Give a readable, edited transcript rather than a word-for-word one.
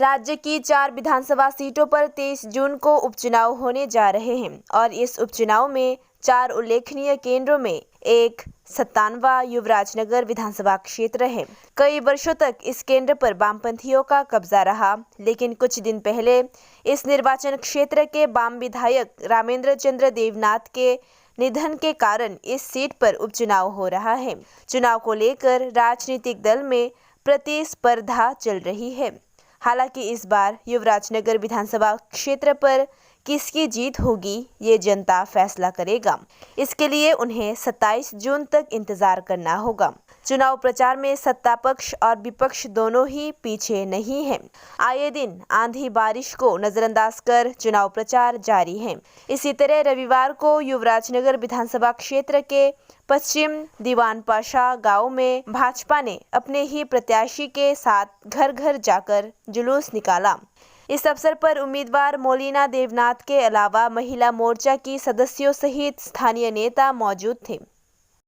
राज्य की 4 विधानसभा सीटों पर 23 जून को उपचुनाव होने जा रहे हैं और इस उपचुनाव में 4 उल्लेखनीय केंद्रों में एक 97वां युवराजनगर विधानसभा क्षेत्र है। कई वर्षों तक इस केंद्र पर वामपंथियों का कब्जा रहा, लेकिन कुछ दिन पहले इस निर्वाचन क्षेत्र के वाम विधायक रामेंद्र चंद्र देवनाथ के निधन के कारण इस सीट पर उपचुनाव हो रहा है। चुनाव को लेकर राजनीतिक दल में प्रतिस्पर्धा चल रही है। हालांकि इस बार युवराजनगर विधानसभा क्षेत्र पर किसकी जीत होगी, ये जनता फैसला करेगा। इसके लिए उन्हें 27 जून तक इंतजार करना होगा। चुनाव प्रचार में सत्ता पक्ष और विपक्ष दोनों ही पीछे नहीं हैं। आए दिन आंधी बारिश को नजरअंदाज कर चुनाव प्रचार जारी है। इसी तरह रविवार को युवराजनगर विधानसभा क्षेत्र के पश्चिम दीवान पाशा गांव में भाजपा ने अपने ही प्रत्याशी के साथ घर घर जाकर जुलूस निकाला। इस अवसर पर उम्मीदवार मोलिना देवनाथ के अलावा महिला मोर्चा की सदस्यों सहित स्थानीय नेता मौजूद थे।